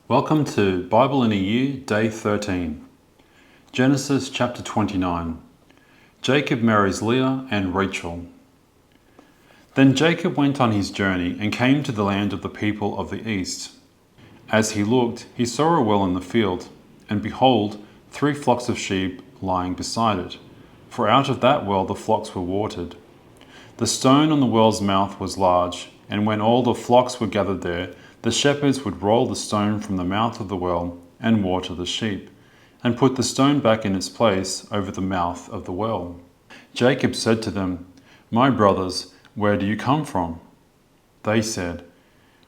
Welcome to Bible in a Year, Day 13. Genesis chapter 29. Jacob marries Leah and Rachel. Then Jacob went on his journey and came to the land of the people of the east. As he looked, he saw a well in the field, and behold, 3 flocks of sheep lying beside it, for out of that well the flocks were watered. The stone on the well's mouth was large, and when all the flocks were gathered there, the shepherds would roll the stone from the mouth of the well and water the sheep, and put the stone back in its place over the mouth of the well. Jacob said to them, "My brothers, where do you come from?" They said,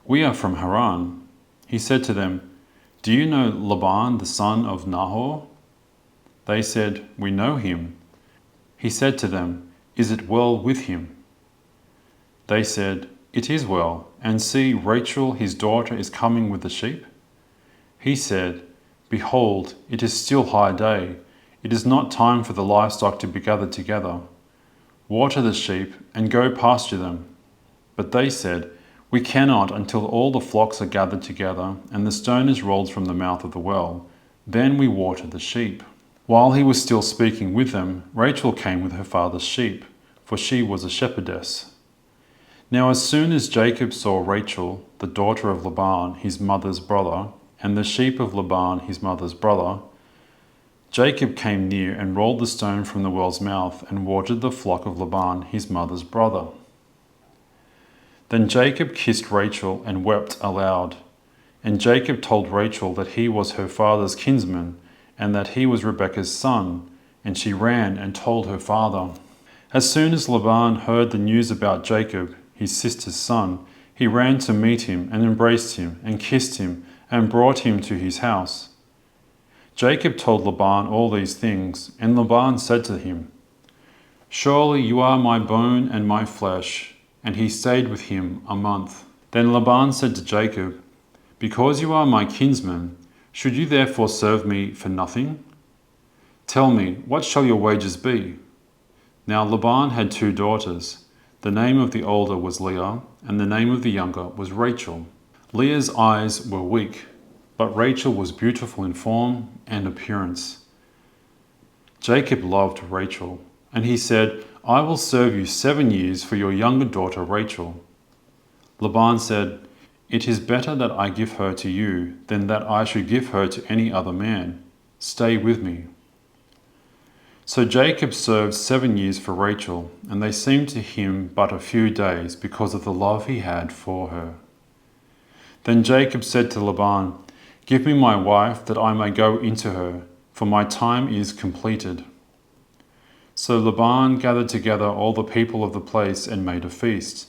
"We are from Haran." He said to them, "Do you know Laban the son of Nahor?" They said, "We know him." He said to them, "Is it well with him?" They said, "It is well, and see, Rachel his daughter is coming with the sheep." He said, "Behold, it is still high day. It is not time for the livestock to be gathered together. Water the sheep, and go pasture them." But they said, "We cannot until all the flocks are gathered together, and the stone is rolled from the mouth of the well. Then we water the sheep." While he was still speaking with them, Rachel came with her father's sheep, for she was a shepherdess. Now as soon as Jacob saw Rachel, the daughter of Laban, his mother's brother, and the sheep of Laban, his mother's brother, Jacob came near and rolled the stone from the well's mouth and watered the flock of Laban, his mother's brother. Then Jacob kissed Rachel and wept aloud. And Jacob told Rachel that he was her father's kinsman, and that he was Rebekah's son, and she ran and told her father. As soon as Laban heard the news about Jacob, his sister's son, he ran to meet him and embraced him and kissed him and brought him to his house. Jacob told Laban all these things, and Laban said to him, "Surely you are my bone and my flesh." And he stayed with him a month. Then Laban said to Jacob, "Because you are my kinsman, should you therefore serve me for nothing? Tell me, what shall your wages be?" Now Laban had 2 daughters. The name of the older was Leah, and the name of the younger was Rachel. Leah's eyes were weak, but Rachel was beautiful in form and appearance. Jacob loved Rachel, and he said, "I will serve you 7 years for your younger daughter Rachel." Laban said, "It is better that I give her to you than that I should give her to any other man. Stay with me." So Jacob served 7 years for Rachel, and they seemed to him but a few days because of the love he had for her. Then Jacob said to Laban, "Give me my wife that I may go into her, for my time is completed." So Laban gathered together all the people of the place and made a feast.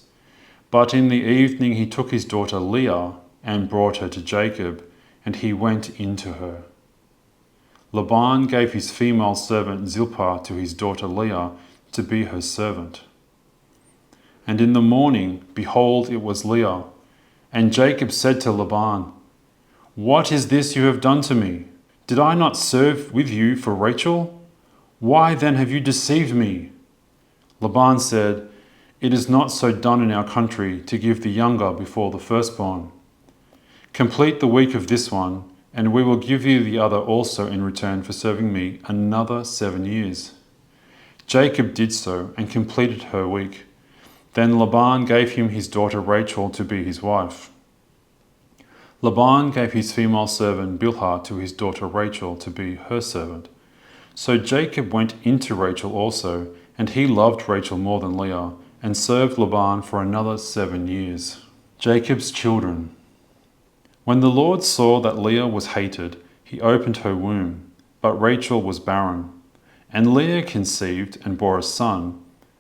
But in the evening he took his daughter Leah and brought her to Jacob, and he went into her. Laban gave his female servant Zilpah to his daughter Leah to be her servant. And in the morning, behold, it was Leah. And Jacob said to Laban, "What is this you have done to me? Did I not serve with you for Rachel? Why then have you deceived me?" Laban said, "It is not so done in our country to give the younger before the firstborn. Complete the week of this one, and we will give you the other also in return for serving me another 7 years." Jacob did so and completed her week. Then Laban gave him his daughter Rachel to be his wife. Laban gave his female servant Bilhah to his daughter Rachel to be her servant. So Jacob went into Rachel also, and he loved Rachel more than Leah, and served Laban for another 7 years. Jacob's children. When the Lord saw that Leah was hated, he opened her womb, but Rachel was barren. And Leah conceived and bore a son,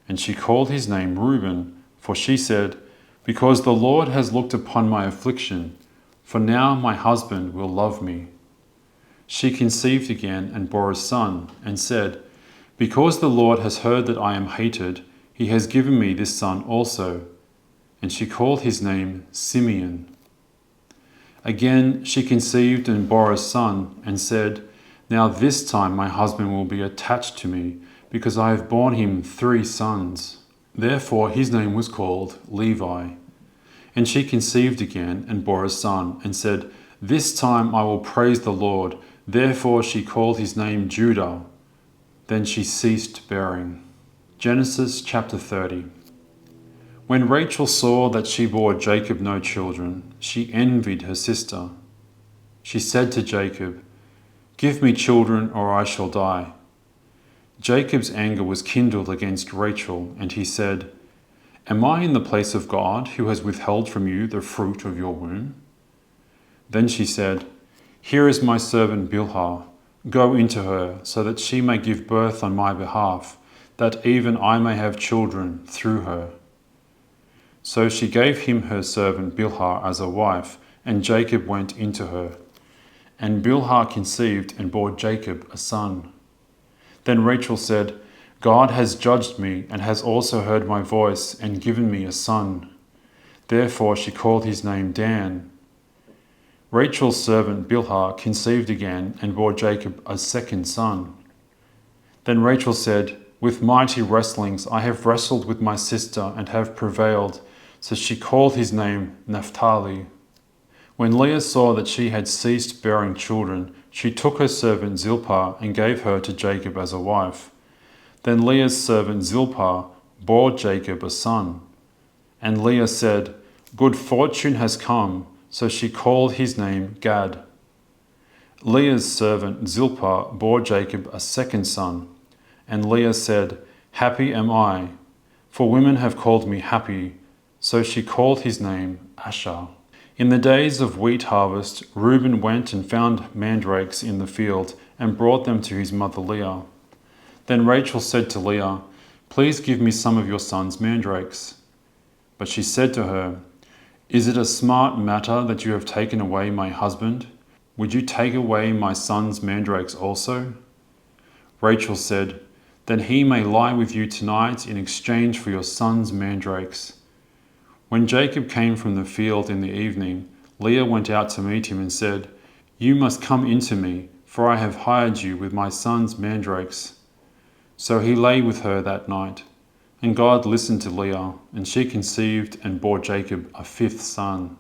and she called his name Reuben, for she said, "Because the Lord has looked upon my affliction, for now my husband will love me." She conceived again and bore a son, and said, "Because the Lord has heard that I am hated, he has given me this son also." And she called his name Simeon. Again she conceived and bore a son, and said, "Now this time my husband will be attached to me, because I have borne him 3 sons." Therefore his name was called Levi. And she conceived again and bore a son, and said, This time I will praise the Lord. Therefore she called his name Judah. Then she ceased bearing. Genesis chapter 30. When Rachel saw that she bore Jacob no children, she envied her sister. She said to Jacob, "Give me children, or I shall die." Jacob's anger was kindled against Rachel, and he said, "Am I in the place of God, who has withheld from you the fruit of your womb?" Then she said, "Here is my servant Bilhah. Go into her, so that she may give birth on my behalf, that even I may have children through her." So she gave him her servant Bilhah as a wife, and Jacob went into her. And Bilhah conceived and bore Jacob a son. Then Rachel said, "God has judged me, and has also heard my voice, and given me a son." Therefore she called his name Dan. Rachel's servant Bilhah conceived again, and bore Jacob a second son. Then Rachel said, "With mighty wrestlings I have wrestled with my sister, and have prevailed." So she called his name Naphtali. When Leah saw that she had ceased bearing children, she took her servant Zilpah and gave her to Jacob as a wife. Then Leah's servant Zilpah bore Jacob a son. And Leah said, "Good fortune has come," so she called his name Gad. Leah's servant Zilpah bore Jacob a second son. And Leah said, "Happy am I, for women have called me happy." So she called his name Asher. In the days of wheat harvest, Reuben went and found mandrakes in the field, and brought them to his mother Leah. Then Rachel said to Leah, "Please give me some of your son's mandrakes." But she said to her, "Is it a smart matter that you have taken away my husband? Would you take away my son's mandrakes also?" Rachel said, "Then he may lie with you tonight in exchange for your son's mandrakes." When Jacob came from the field in the evening, Leah went out to meet him and said, "You must come into me, for I have hired you with my son's mandrakes." So he lay with her that night. And God listened to Leah, and she conceived and bore Jacob a fifth son.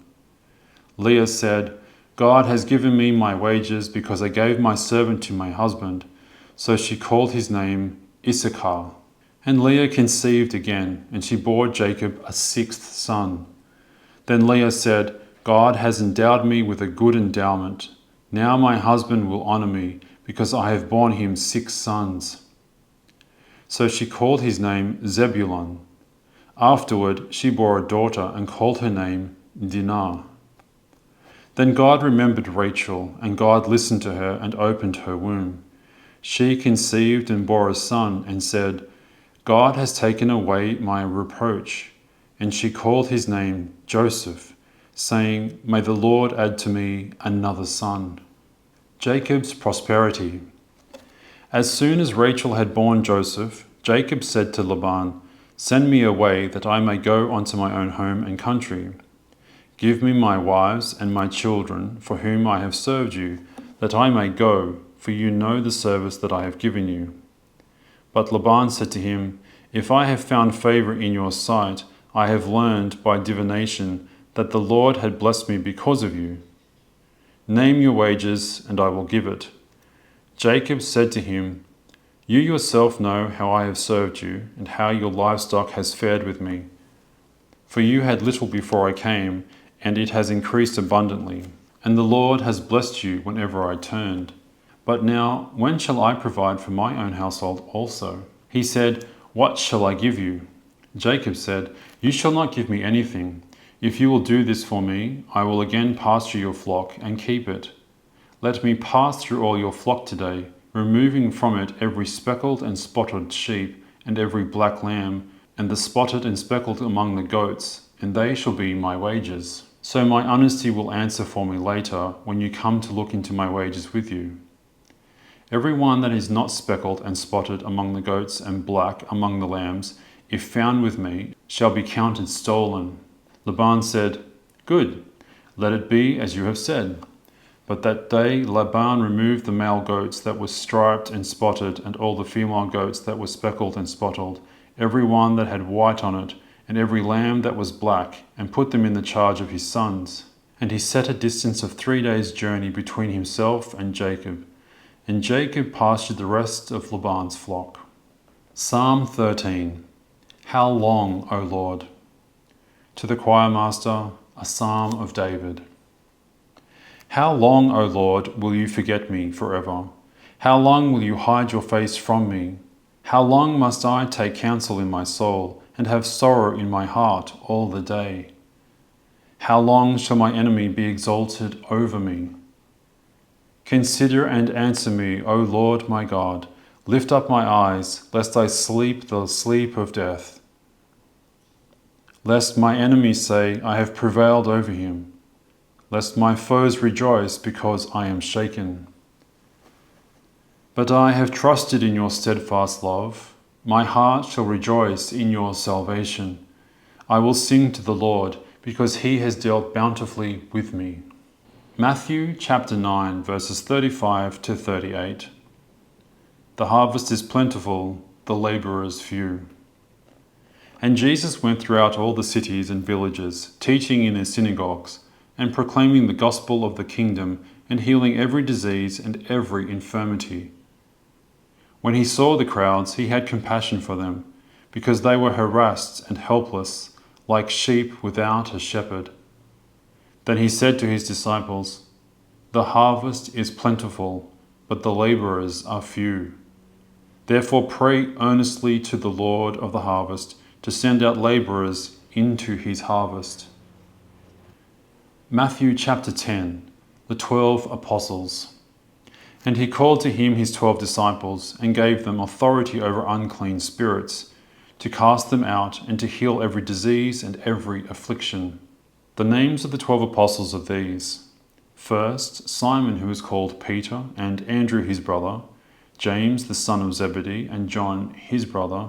Leah said, "God has given me my wages, because I gave my servant to my husband." So she called his name Issachar. And Leah conceived again, and she bore Jacob a sixth son. Then Leah said, "God has endowed me with a good endowment. Now my husband will honor me, because I have borne him 6 sons." So she called his name Zebulun. Afterward she bore a daughter, and called her name Dinah. Then God remembered Rachel, and God listened to her and opened her womb. She conceived and bore a son, and said, "God has taken away my reproach." And she called his name Joseph, saying, "May the Lord add to me another son." Jacob's prosperity. As soon as Rachel had borne Joseph, Jacob said to Laban, "Send me away, that I may go unto my own home and country. Give me my wives and my children, for whom I have served you, that I may go, for you know the service that I have given you." But Laban said to him, "If I have found favor in your sight, I have learned by divination that the Lord had blessed me because of you. Name your wages, and I will give it." Jacob said to him, "You yourself know how I have served you, and how your livestock has fared with me. For you had little before I came, and it has increased abundantly, and the Lord has blessed you whenever I turned. But now, when shall I provide for my own household also?" He said, "What shall I give you?" Jacob said, "You shall not give me anything. If you will do this for me, I will again pasture your flock and keep it. Let me pass through all your flock today, removing from it every speckled and spotted sheep, and every black lamb, and the spotted and speckled among the goats, and they shall be my wages. So my honesty will answer for me later, when you come to look into my wages with you. Every one that is not speckled and spotted among the goats and black among the lambs, if found with me, shall be counted stolen." Laban said, "Good, let it be as you have said." But that day Laban removed the male goats that were striped and spotted, and all the female goats that were speckled and spotted, every one that had white on it, and every lamb that was black, and put them in the charge of his sons. And he set a distance of 3 days' journey between himself and Jacob pastured the rest of Laban's flock. Psalm 13. How long, O Lord? To the choir master, a psalm of David. How long, O Lord, will you forget me forever? How long will you hide your face from me? How long must I take counsel in my soul and have sorrow in my heart all the day? How long shall my enemy be exalted over me? Consider and answer me, O Lord my God. Lift up my eyes, lest I sleep the sleep of death. Lest my enemies say, I have prevailed over him. Lest my foes rejoice because I am shaken. But I have trusted in your steadfast love. My heart shall rejoice in your salvation. I will sing to the Lord, because he has dealt bountifully with me. Matthew chapter 9, verses 35 to 38. The harvest is plentiful, the labourers few. And Jesus went throughout all the cities and villages, teaching in their synagogues, and proclaiming the gospel of the kingdom, and healing every disease and every infirmity. When he saw the crowds, he had compassion for them, because they were harassed and helpless, like sheep without a shepherd. Then he said to his disciples, The harvest is plentiful, but the labourers are few. Therefore pray earnestly to the Lord of the harvest to send out labourers into his harvest. Matthew chapter 10. The 12 Apostles. And he called to him his 12 disciples, and gave them authority over unclean spirits, to cast them out, and to heal every disease and every affliction. The names of the 12 apostles are these. First, Simon, who is called Peter, and Andrew his brother, James the son of Zebedee, and John his brother,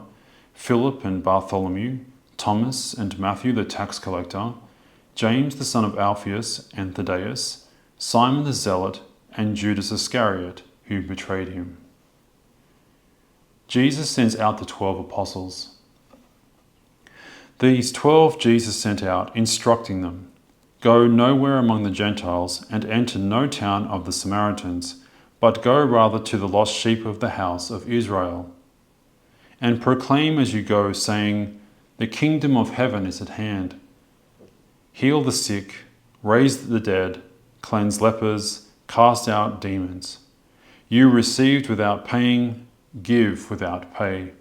Philip and Bartholomew, Thomas and Matthew the tax collector, James the son of Alphaeus and Thaddeus, Simon the zealot, and Judas Iscariot, who betrayed him. Jesus sends out the 12 apostles. These 12 Jesus sent out, instructing them, Go nowhere among the Gentiles, and enter no town of the Samaritans, but go rather to the lost sheep of the house of Israel. And proclaim as you go, saying, The kingdom of heaven is at hand. Heal the sick, raise the dead, cleanse lepers, cast out demons. You received without paying, give without pay.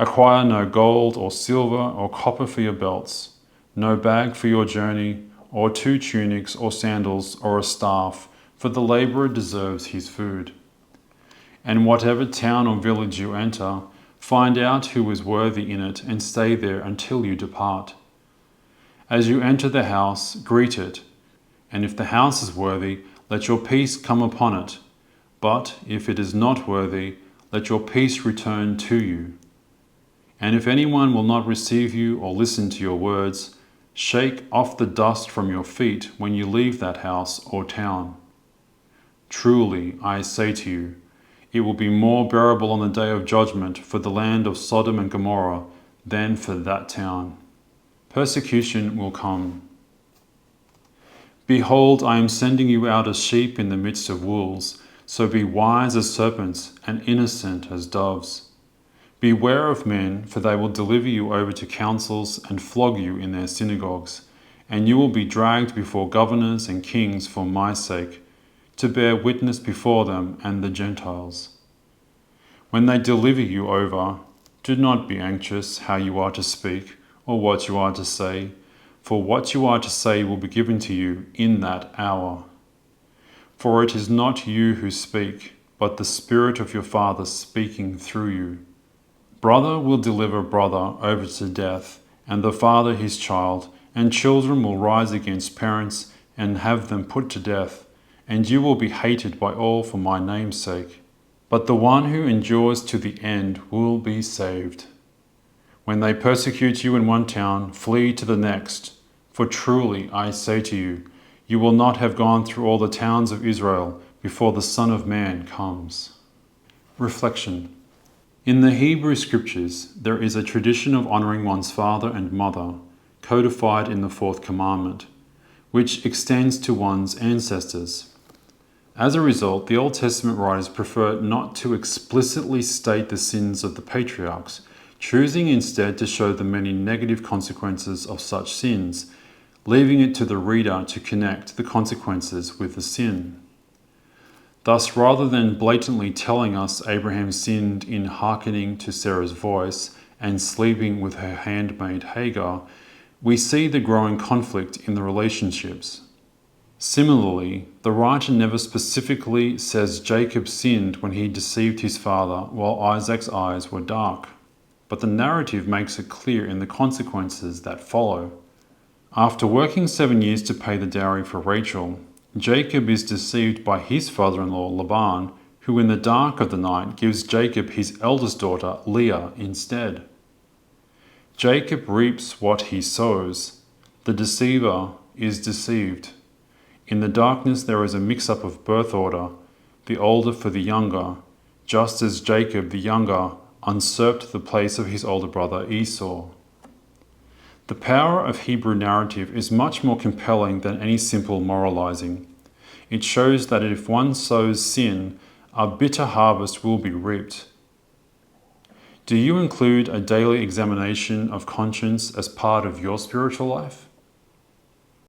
Acquire no gold or silver or copper for your belts, no bag for your journey, or 2 tunics or sandals or a staff, for the labourer deserves his food. And whatever town or village you enter, find out who is worthy in it, and stay there until you depart. As you enter the house, greet it, and if the house is worthy, let your peace come upon it. But if it is not worthy, let your peace return to you. And if anyone will not receive you or listen to your words, shake off the dust from your feet when you leave that house or town. Truly, I say to you, it will be more bearable on the day of judgment for the land of Sodom and Gomorrah than for that town. Persecution will come. Behold, I am sending you out as sheep in the midst of wolves, so be wise as serpents and innocent as doves. Beware of men, for they will deliver you over to councils and flog you in their synagogues, and you will be dragged before governors and kings for my sake, to bear witness before them and the Gentiles. When they deliver you over, do not be anxious how you are to speak or what you are to say, for what you are to say will be given to you in that hour. For it is not you who speak, but the Spirit of your Father speaking through you. Brother will deliver brother over to death, and the father his child, and children will rise against parents and have them put to death, and you will be hated by all for my name's sake. But the one who endures to the end will be saved. When they persecute you in one town, flee to the next. For truly I say to you, you will not have gone through all the towns of Israel before the Son of Man comes. Reflection. In the Hebrew Scriptures, there is a tradition of honouring one's father and mother, codified in the 4th commandment, which extends to one's ancestors. As a result, the Old Testament writers prefer not to explicitly state the sins of the patriarchs, choosing instead to show the many negative consequences of such sins, leaving it to the reader to connect the consequences with the sin. Thus, rather than blatantly telling us Abraham sinned in hearkening to Sarah's voice and sleeping with her handmaid Hagar, we see the growing conflict in the relationships. Similarly, the writer never specifically says Jacob sinned when he deceived his father while Isaac's eyes were dark, but the narrative makes it clear in the consequences that follow. After working 7 years to pay the dowry for Rachel, Jacob is deceived by his father-in-law Laban, who in the dark of the night gives Jacob his eldest daughter Leah instead. Jacob reaps what he sows. The deceiver is deceived. In the darkness there is a mix-up of birth order, the older for the younger, just as Jacob the younger usurped the place of his older brother Esau. The power of Hebrew narrative is much more compelling than any simple moralizing. It shows that if one sows sin, a bitter harvest will be reaped. Do you include a daily examination of conscience as part of your spiritual life?